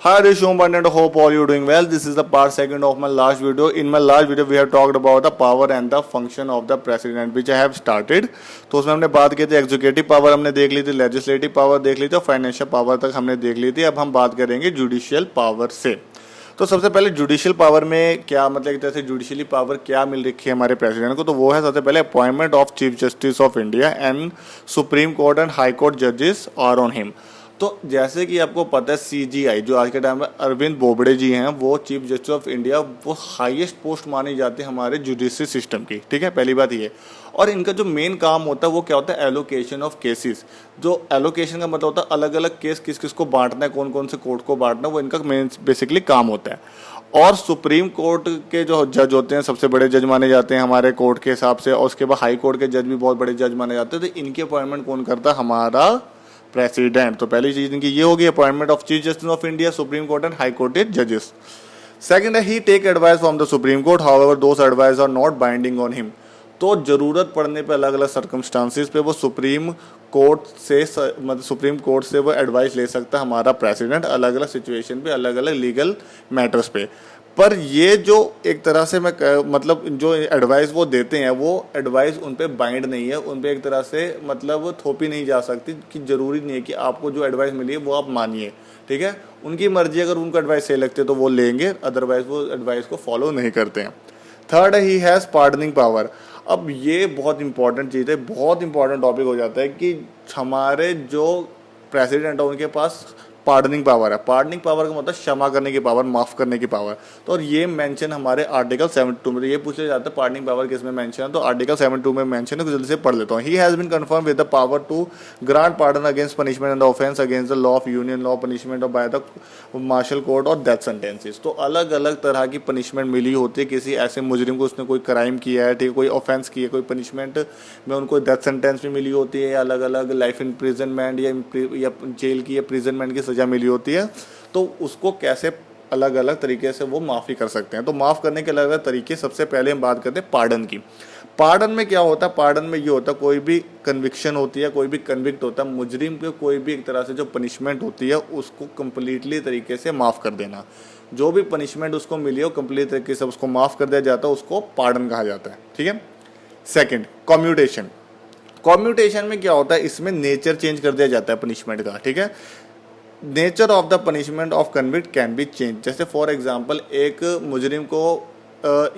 Hi, this is Shom Pandit. Hope all you doing well. This is the part second of my last video. In my last video, we have talked about the power and the function of the president, which I have started. तो उसमें हमने बात की थी executive power हमने देख ली थी, legislative power देख ली थी और फाइनेंशियल पावर तक हमने देख ली थी. अब हम बात करेंगे जुडिशियल पावर से. तो सबसे पहले जुडिशियल पावर में क्या मतलब एक तरह से जुडिशियली पावर क्या मिल रखी है हमारे प्रेसिडेंट को, तो वो है सबसे पहले appointment of chief justice of India and supreme court and high court जजेस आर ऑन हिम. तो जैसे कि आपको पता है सीजीआई जो आज के टाइम में अरविंद बोबड़े जी हैं, वो चीफ जस्टिस ऑफ इंडिया, वो हाईएस्ट पोस्ट मानी जाती है हमारे जुडिशरी सिस्टम की. ठीक है, पहली बात ये. और इनका जो मेन काम होता है वो क्या होता है, एलोकेशन ऑफ केसेस. जो एलोकेशन का मतलब होता है अलग अलग केस किस किस को बांटना है, कौन कौन से कोर्ट को बांटना है, वो इनका मेन बेसिकली काम होता है. और सुप्रीम कोर्ट के जो जज होते हैं सबसे बड़े जज माने जाते हैं हमारे कोर्ट के हिसाब से, और उसके बाद हाई कोर्ट के जज भी बहुत बड़े जज माने जाते हैं. तो इनकी अपॉइंटमेंट कौन करता है, हमारा प्रेसिडेंट. तो पहली चीज इनकी ये होगी appointment of chief justice of India, supreme court and high court जजेस. सेकंड है he take advice from the supreme court, however those advice are not binding on him. तो जरूरत पड़ने पे अलग अलग सर्कमस्टांसिस पे वो सुप्रीम कोर्ट से वो एडवाइस ले सकता है हमारा प्रेसिडेंट, अलग अलग सिचुएशन पे, अलग अलग लीगल मैटर्स पे. पर ये जो एक तरह से मैं मतलब जो एडवाइस वो देते हैं, वो एडवाइस उन पे बाइंड नहीं है, उन पे एक तरह से मतलब थोपी नहीं जा सकती कि जरूरी नहीं है कि आपको जो एडवाइस मिली है वो आप मानिए. ठीक है, उनकी मर्जी, अगर उनको एडवाइस सही लगती है तो वो लेंगे, अदरवाइज वो एडवाइस को फॉलो नहीं करते हैं. थर्ड है ही हैज़ पार्डनिंग पावर. अब ये बहुत इंपॉर्टेंट चीज़ है, बहुत इंपॉर्टेंट टॉपिक हो जाता है कि हमारे जो प्रेसिडेंट है उनके पास पार्डनिंग पावर है. पार्डनिंग पावर का मतलब क्षमा करने की पावर, माफ करने की पावर. तो और ये मेंशन हमारे आर्टिकल 72 में, ये पूछा जाता है पार्डनिंग पावर किस में मेंशन है, तो आर्टिकल 72 में मेंशन है. जल्दी से पढ़ लेता हूँ. He has been confirmed with the power to grant pardon against punishment and offence against the law of union law, punishment of by the martial court और डेथ सेंटेंसेस. तो अलग अलग तरह की पनिशमेंट मिली होती है किसी ऐसे मुजरिम को, उसने कोई क्राइम किया है, ठीक, कोई ऑफेंस किया है, कोई पनिशमेंट में उनको डेथ सेंटेंस भी मिली होती है, अलग अलग लाइफ इम्प्रिजनमेंट या जेल की या प्रिजनमेंट की सजा मिली होती है. तो उसको कैसे अलग अलग तरीके से वो माफ़ी कर सकते हैं. तो माफ़ करने के अलग अलग तरीके. सबसे पहले हम बात करते हैं पार्डन की. पार्डन में क्या होता है, पार्डन में ये होता है कोई भी कन्विक्शन होती है, कोई भी कन्विक्ट होता है, मुजरिम पे कोई भी एक तरह से जो पनिशमेंट होती है उसको कंप्लीटली तरीके से माफ़ कर देना. जो भी पनिशमेंट उसको मिली है वो कंप्लीट तरीके से उसको माफ़ कर दिया जाता है, उसको पार्डन कहा जाता है. ठीक है. Second, commutation. कम्यूटेशन में क्या होता है, इसमें नेचर चेंज कर दिया जाता है पनिशमेंट का. ठीक है, nature of the punishment of convict can be change. जैसे फॉर एग्जांपल एक मुजरिम को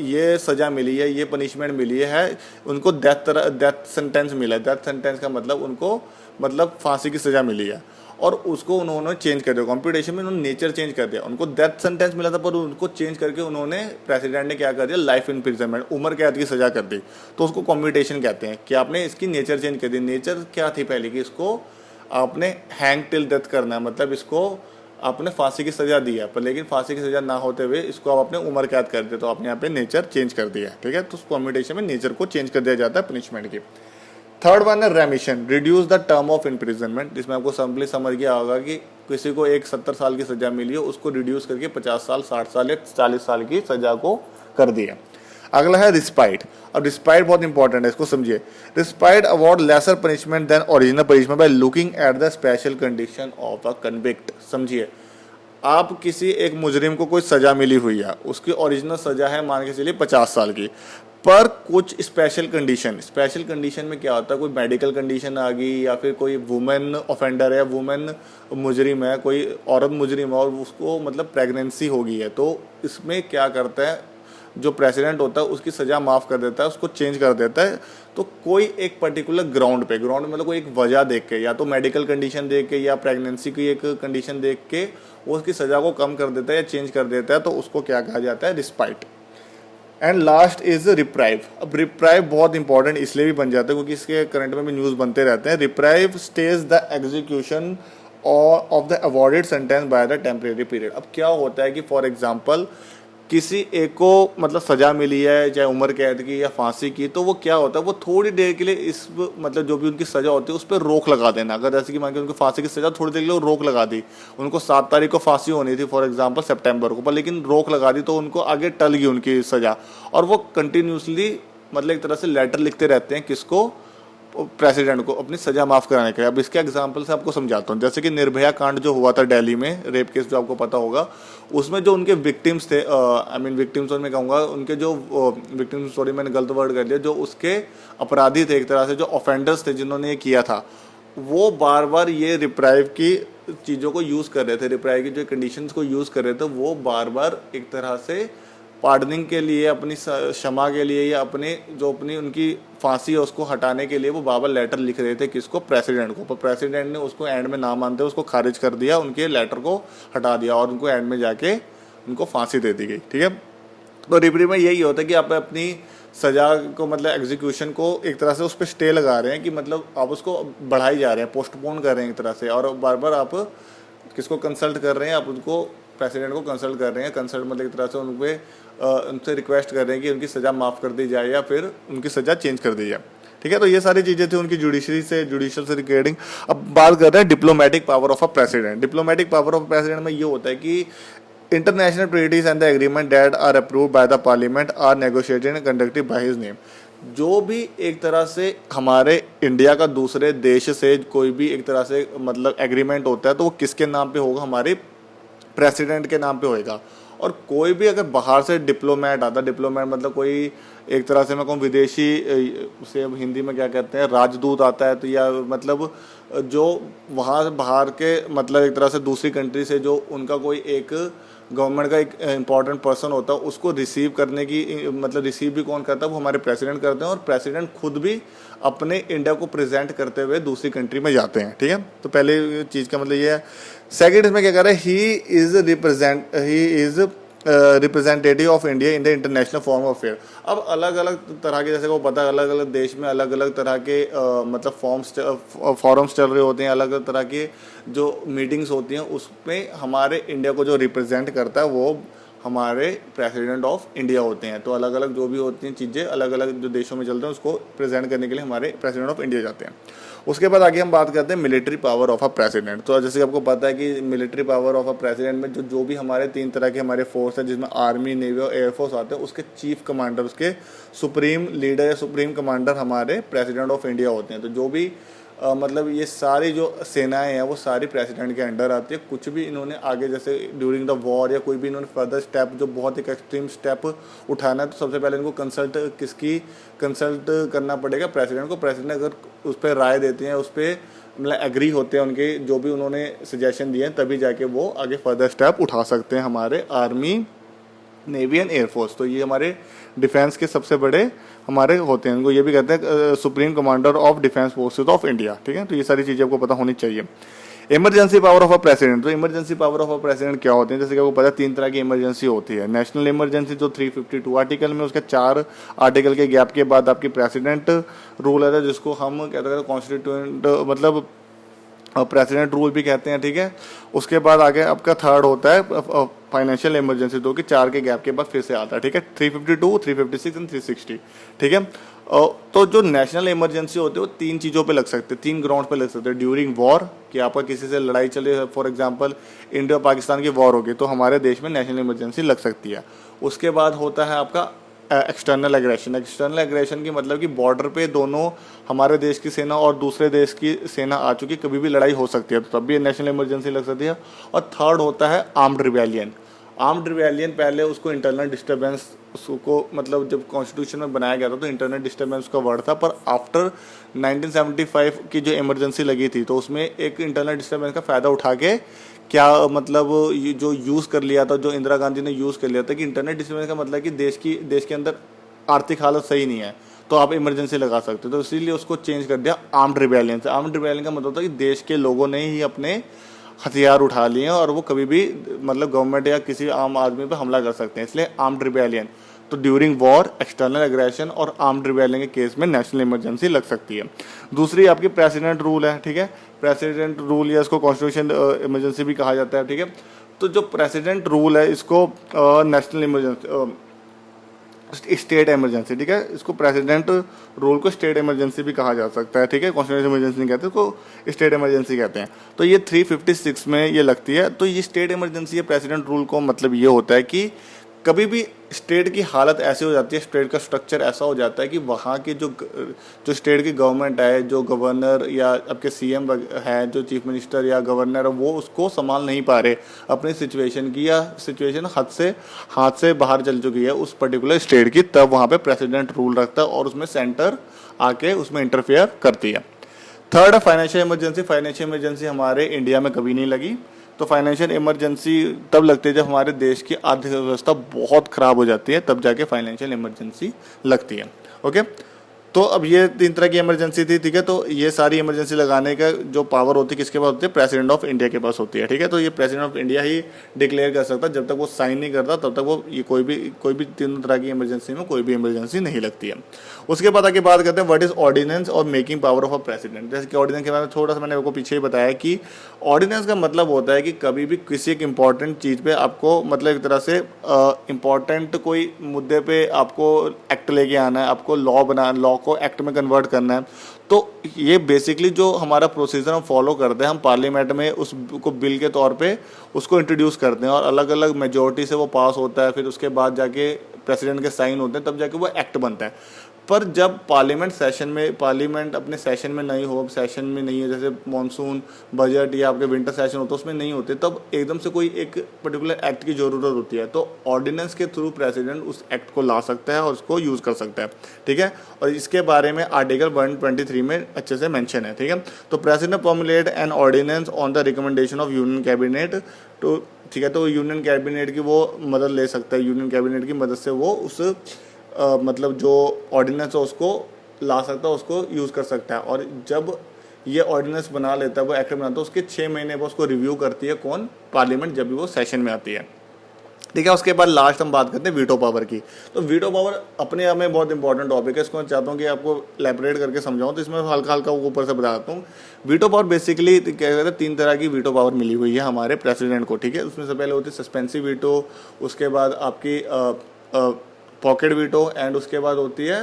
ये सज़ा मिली है, ये पनिशमेंट मिली है, उनको डेथ सेंटेंस मिला है. डेथ सेंटेंस का मतलब उनको मतलब फांसी की सज़ा मिली है, और उसको उन्होंने चेंज कर दिया. कॉम्पिटिशन में उन्होंने नेचर चेंज कर दिया. उनको डेथ सेंटेंस मिला था पर उनको चेंज करके उन्होंने प्रेसिडेंट ने क्या कर दिया, लाइफ इम्प्रिजनमेंट, उम्र कैद की सज़ा कर दी. तो उसको कॉम्पिटिशन कहते हैं कि आपने इसकी नेचर चेंज कर दी. नेचर क्या थी पहले की, इसको आपने हैंग टिल डेथ करना है, मतलब इसको आपने फांसी की सज़ा दी है, पर लेकिन फांसी की सज़ा ना होते हुए इसको आप अपने उम्र कैद कर दिया. तो आपने यहाँ पे नेचर चेंज कर दिया है. ठीक है, तो उस कॉम्पिटिशन में नेचर को चेंज कर दिया जाता है पनिशमेंट की. थर्ड वन है रेमिशन, reduce the term of imprisonment. जिसमें आपको सिंपली समझ गया होगा कि किसी को एक 70 साल की सज़ा मिली है, उसको रिड्यूस करके 50 साल, 60 साल या 40 साल की सज़ा को कर दिया. अगला है रिस्पाइट. अब रिस्पाइट बहुत इंपॉर्टेंट है, इसको समझिए. Respite award lesser punishment than original punishment by looking at the special condition of a convict. समझिए, आप किसी एक मुजरिम को कोई सज़ा मिली हुई है, उसकी ओरिजिनल सज़ा है मान के चलिए 50 साल की, पर कुछ स्पेशल कंडीशन में क्या होता है, कोई मेडिकल कंडीशन आ गई, या फिर कोई वुमेन ऑफेंडर है, वुमेन मुजरिम है, कोई औरत मुजरिम है और उसको मतलब प्रेगनेंसी हो गई है. तो इसमें क्या करता है जो प्रेसिडेंट होता है, उसकी सज़ा माफ़ कर देता है, उसको चेंज कर देता है. तो कोई एक पर्टिकुलर ग्राउंड मतलब कोई एक वजह देख के, या तो मेडिकल कंडीशन देख के या प्रेगनेंसी की एक कंडीशन देख के वो उसकी सज़ा को कम कर देता है या चेंज कर देता है. तो उसको क्या कहा जाता है, respite. And last is reprieve. अब रिप्राइव बहुत इंपॉर्टेंट इसलिए भी बन जाता है क्योंकि इसके करंट में भी न्यूज़ बनते रहते हैं. Reprieve stage the execution of the awarded sentence by the temporary period. अब क्या होता है कि फॉर एग्जाम्पल किसी एक को मतलब सज़ा मिली है, चाहे उम्र कैद की या फांसी की, तो वो क्या होता है, वो थोड़ी देर के लिए इस मतलब जो भी उनकी सज़ा होती है उस पर रोक लगा देना. अगर जैसे कि मान के उनको फांसी की सज़ा थोड़ी देर के लिए रोक लगा दी, उनको 7 तारीख को फांसी होनी थी फॉर एग्जांपल सितंबर को, पर लेकिन रोक लगा दी तो उनको आगे टल गई उनकी सज़ा, और वो कंटिन्यूसली मतलब एक तरह से लेटर लिखते रहते हैं किसको, प्रेसिडेंट को अपनी सजा माफ कराने के लिए। अब इसके एग्जांपल से आपको समझाता हूँ। जैसे कि निर्भया कांड जो हुआ था दिल्ली में, रेप केस जो आपको पता होगा, उसमें जो उनके विक्टिम्स थे, आई मीन विक्टिम्स और मैं कहूँगा उनके जो विक्टिम्स, सॉरी मैंने गलत वर्ड कर लिया, जो उसके अपराधी थे एक तरह से, जो ऑफेंडर्स थे जिन्होंने ये किया था, वो बार बार ये रिप्राइव की चीज़ों को यूज़ कर रहे थे, रिप्राइव की जो कंडीशंस को यूज़ कर रहे थे, वो बार बार एक तरह से पार्डनिंग के लिए, अपनी क्षमा के लिए, या अपनी उनकी फांसी है उसको हटाने के लिए वो बार बार लेटर लिख रहे थे। किसको? प्रेसिडेंट को। पर प्रेसिडेंट ने उसको एंड में ना मानते उसको खारिज कर दिया, उनके लेटर को हटा दिया और उनको एंड में जाके उनको फांसी दे दी गई। ठीक है, तो रिप्री में यही होता है कि आप अपनी सजा को मतलब एग्जीक्यूशन को एक तरह से उस पर स्टे लगा रहे हैं, कि मतलब आप उसको बढ़ाई जा रहे हैं, पोस्टपोन कर रहे हैं एक तरह से, और बार बार आप किसको कंसल्ट कर रहे हैं? आप उनको प्रेसिडेंट को कंसल्ट कर रहे हैं। कंसल्ट मतलब एक तरह से उनसे रिक्वेस्ट कर रहे हैं कि उनकी सज़ा माफ़ कर दी जाए या फिर उनकी सज़ा चेंज कर दी जाए। ठीक है, तो ये सारी चीज़ें थी उनकी जुडिशरी से, जुडिशल से रिगार्डिंग। अब बात कर रहे हैं diplomatic power of a president. Diplomatic power of president में ये होता है कि international treaties and the agreement that are approved by the parliament are negotiated and conducted by his name. जो भी एक तरह से हमारे इंडिया का दूसरे देश से कोई भी एक तरह से मतलब एग्रीमेंट होता है, तो वो किसके नाम पे होगा? हमारे प्रेसिडेंट के नाम पे होएगा। और कोई भी अगर बाहर से डिप्लोमेट आता, डिप्लोमेट मतलब कोई एक तरह से मैं कहूँ विदेशी, उसे अब हिंदी में क्या कहते हैं, राजदूत आता है, तो या मतलब जो वहाँ बाहर के मतलब एक तरह से दूसरी कंट्री से जो उनका कोई एक गवर्नमेंट का एक इम्पॉर्टेंट पर्सन होता है, उसको रिसीव करने की मतलब रिसीव भी कौन करता है? वो हमारे प्रेसिडेंट करते हैं, और प्रेसिडेंट खुद भी अपने इंडिया को प्रेजेंट करते हुए दूसरी कंट्री में जाते हैं। ठीक है, तो पहले चीज़ का मतलब ये है। सेकंड इसमें क्या कर रहा है? He is representative of India in the international form of affair. अब अलग अलग तरह के, जैसे को पता है अलग अलग देश में अलग अलग तरह के मतलब फॉरम्स चल रहे होते हैं, अलग अलग तरह के जो मीटिंग्स होती हैं, उसमें हमारे इंडिया को जो रिप्रेजेंट करता है वो हमारे प्रेसिडेंट ऑफ इंडिया होते हैं। तो अलग अलग जो भी होती हैं चीज़ें, अलग अलग जो देशों में चलते हैं उसको प्रेजेंट करने के लिए हमारे प्रेसिडेंट ऑफ इंडिया जाते हैं। उसके बाद आगे हम बात करते हैं military power of a president. तो जैसे आपको पता है कि military power of a president में जो भी हमारे 3 तरह के हमारे फोर्स है, जिसमें आर्मी, नेवी और एयरफोर्स आते हैं, उसके चीफ कमांडर, उसके सुप्रीम लीडर या सुप्रीम कमांडर हमारे प्रेसिडेंट ऑफ इंडिया होते हैं। तो जो भी मतलब ये सारी जो सेनाएं हैं वो सारी प्रेसिडेंट के अंडर आती है। कुछ भी इन्होंने आगे जैसे ड्यूरिंग द वॉर या कोई भी इन्होंने फर्दर स्टेप, जो बहुत एक एक्सट्रीम स्टेप उठाना है, तो सबसे पहले इनको कंसल्ट करना पड़ेगा प्रेसिडेंट को। प्रेसिडेंट अगर उस पर राय देते हैं, उस पर मतलब एग्री होते हैं उनके जो भी उन्होंने सजेशन दिए हैं, तभी जाके वो आगे फर्दर स्टेप उठा सकते हैं हमारे आर्मी, नेवी एंड एयरफोर्स। तो ये हमारे डिफेंस के सबसे बड़े हमारे होते हैं, इनको ये भी कहते हैं supreme commander of defence forces of India. ठीक है, तो ये सारी चीज़ें आपको पता होनी चाहिए। Emergency power of a president. तो emergency power of a president क्या होते हैं? जैसे कि आपको पता है 3 तरह की इमरजेंसी होती है। नेशनल इमरजेंसी जो 352 आर्टिकल में, उसके 4 आर्टिकल के गैप के बाद आपकी प्रेसिडेंट रूल आता है, जिसको हम कहते हैं कॉन्स्टिट्यूएंट मतलब प्रेसिडेंट रूल भी कहते हैं। ठीक है, उसके बाद आगे आपका थर्ड होता है फाइनेंशियल इमरजेंसी, जो कि 4 के गैप के बाद फिर से आता है। ठीक है, 352, 356 एंड 360। ठीक है, तो जो नेशनल इमरजेंसी होते हैं वो 3 चीज़ों पे लग सकते हैं, 3 ग्राउंड पे लग सकते हैं। ड्यूरिंग वॉर, कि आपका किसी से लड़ाई चले, फॉर एग्जांपल इंडिया पाकिस्तान की वॉर होगी, तो हमारे देश में नेशनल इमरजेंसी लग सकती है। उसके बाद होता है आपका एक्सटर्नल एग्रेशन। एक्सटर्नल एग्रेशन की मतलब कि बॉर्डर पे दोनों हमारे देश की सेना और दूसरे देश की सेना आ चुकी, कभी भी लड़ाई हो सकती है, तो तब भी नेशनल इमरजेंसी लग सकती है। और थर्ड होता है आर्म्ड रिबेलियन। आर्म्ड रिबेलियन पहले उसको इंटरनल डिस्टर्बेंस, उसको मतलब जब कॉन्स्टिट्यूशन में बनाया गया था तो इंटरनल डिस्टर्बेंस का वर्ड था, पर आफ्टर 1975 की जो इमरजेंसी लगी थी, तो उसमें एक इंटरनल डिस्टर्बेंस का फ़ायदा उठा के क्या मतलब जो यूज़ कर लिया था, जो इंदिरा गांधी ने यूज़ कर लिया था, कि इंटरनेट डिस्टर्बेंस का मतलब कि देश के अंदर आर्थिक हालत सही नहीं है, तो आप इमरजेंसी लगा सकते हो। तो इसीलिए उसको चेंज कर दिया आर्म्ड रिबेलियन से। आर्म्ड रिबेलियन का मतलब होता है कि देश के लोगों ने ही अपने हथियार उठा लिए हैं और वो कभी भी मतलब गवर्नमेंट या किसी आम आदमी पर हमला कर सकते हैं, इसलिए आर्म्ड रिबेलियन। तो ड्यूरिंग वॉर, एक्सटर्नल एग्रेशन और आर्म्ड रिबेलियन के केस में नेशनल इमरजेंसी लग सकती है। दूसरी आपकी प्रेसिडेंट रूल है। ठीक है, प्रेसिडेंट रूल या इसको कॉन्स्टिट्यूशन इमरजेंसी भी कहा जाता है। ठीक है, तो जो प्रेसिडेंट रूल है इसको नेशनल इमरजेंसी, स्टेट इमरजेंसी, ठीक है, इसको प्रेसिडेंट रूल को स्टेट इमरजेंसी भी कहा जा सकता है। ठीक है, कॉन्स्टिट्यूशनल इमरजेंसी नहीं कहते, इसको स्टेट इमरजेंसी कहते हैं। तो ये 356 में ये लगती है। तो ये स्टेट इमरजेंसी या प्रेसिडेंट रूल को मतलब ये होता है कि कभी भी स्टेट की हालत ऐसी हो जाती है, स्टेट का स्ट्रक्चर ऐसा हो जाता है कि वहाँ की जो स्टेट की गवर्नमेंट है, जो गवर्नर या आपके सीएम है, जो चीफ मिनिस्टर या गवर्नर है, वो उसको संभाल नहीं पा रहे अपनी सिचुएशन की, या सिचुएशन हाथ से बाहर चल चुकी है उस पर्टिकुलर स्टेट की, तब वहाँ पे प्रेसिडेंट रूल रखता है और उसमें सेंटर आके उसमें इंटरफेयर करती है। थर्ड है फाइनेंशियल इमरजेंसी। फाइनेंशियल इमरजेंसी हमारे इंडिया में कभी नहीं लगी। तो फाइनेंशियल इमरजेंसी तब लगती है जब हमारे देश की आर्थिक व्यवस्था बहुत ख़राब हो जाती है, तब जाके फाइनेंशियल इमरजेंसी लगती है। ओके, तो अब ये 3 तरह की इमरजेंसी थी, ठीक है। तो ये सारी इमरजेंसी लगाने का जो पावर होती है किसके पास होती है? प्रेसिडेंट ऑफ इंडिया के पास होती है, ठीक है। तो ये president of India he declare कर सकता है, जब तक वो साइन नहीं करता तब तक वो ये कोई भी 3 तरह की इमरजेंसी में कोई भी इमरजेंसी नहीं लगती है। उसके बाद आगे बात करते हैं व्हाट इज ऑर्डिनेंस और making power of a president. जैसे कि ऑर्डिनेंस के बारे में थोड़ा सा मैंने आपको पीछे ही बताया कि ऑर्डिनेंस का मतलब होता है कि कभी भी किसी एक इम्पॉर्टेंट चीज़ पे आपको, मतलब एक तरह से इम्पॉर्टेंट कोई मुद्दे पे आपको एक्ट लेके आना है, आपको लॉ को एक्ट में कन्वर्ट करना है। तो ये बेसिकली जो हमारा प्रोसीजर हम फॉलो करते हैं, हम पार्लियामेंट में उसको बिल के तौर पे उसको इंट्रोड्यूस करते हैं और अलग अलग मेजोरिटी से वो पास होता है, फिर उसके बाद जाके प्रेसिडेंट के साइन होते हैं, तब जाके वो एक्ट बनता है। पर जब पार्लियामेंट अपने सेशन में नहीं हो, सेशन में नहीं है, जैसे मॉनसून, बजट या आपके विंटर सेशन होता है उसमें नहीं होते, तब एकदम से कोई एक पर्टिकुलर एक्ट की ज़रूरत होती है। तो ऑर्डिनेंस के थ्रू प्रेसिडेंट उस एक्ट को ला सकता है और उसको यूज़ कर सकता है, ठीक है। और इसके बारे में आर्टिकल 123 में अच्छे से मेंशन है, ठीक है। तो president formulate an ordinance on the recommendation of union cabinet, तो ठीक है। तो यूनियन कैबिनेट की वो मदद ले सकता है, यूनियन कैबिनेट की मदद से वो उस मतलब जो ऑर्डिनेंस है उसको ला सकता है, उसको यूज़ कर सकता है। और जब ये ऑर्डिनेंस बना लेता है, वो एक्ट बनाता है, उसके 6 महीने बाद उसको रिव्यू करती है कौन? पार्लियामेंट, जब भी वो सेशन में आती है, ठीक है। उसके बाद लास्ट हम बात करते हैं वीटो पावर की। तो वीटो पावर अपने आप में बहुत इंपॉर्टेंट टॉपिक है, इसको मैं चाहता हूँ कि आपको इलैबोरेट करके समझाऊँ, तो इसमें हल्का हल्का ऊपर से बताता हूँ। वीटो पावर बेसिकली क्या कहते हैं, 3 तरह की वीटो पावर मिली हुई है हमारे प्रेसिडेंट को, ठीक है। उसमें से पहले होती है सस्पेंसिव वीटो, उसके बाद आपकी पॉकेट वीटो, एंड उसके बाद होती है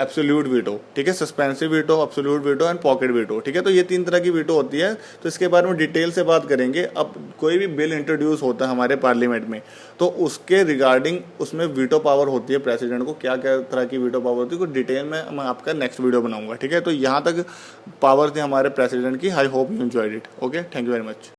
एब्सोल्यूट वीटो, ठीक है। Suspensive veto, absolute veto and pocket veto, ठीक है। तो ये 3 तरह की वीटो होती है, तो इसके बारे में डिटेल से बात करेंगे। अब कोई भी बिल इंट्रोड्यूस होता है हमारे पार्लियामेंट में, तो उसके रिगार्डिंग उसमें वीटो पावर होती है प्रेसिडेंट को, क्या क्या तरह की वीटो पावर होती है, कुछ डिटेल में मैं आपका नेक्स्ट वीडियो बनाऊंगा, ठीक है। तो यहाँ तक पावर थी हमारे प्रेसिडेंट की। I hope you enjoyed it. Okay, thank you very much.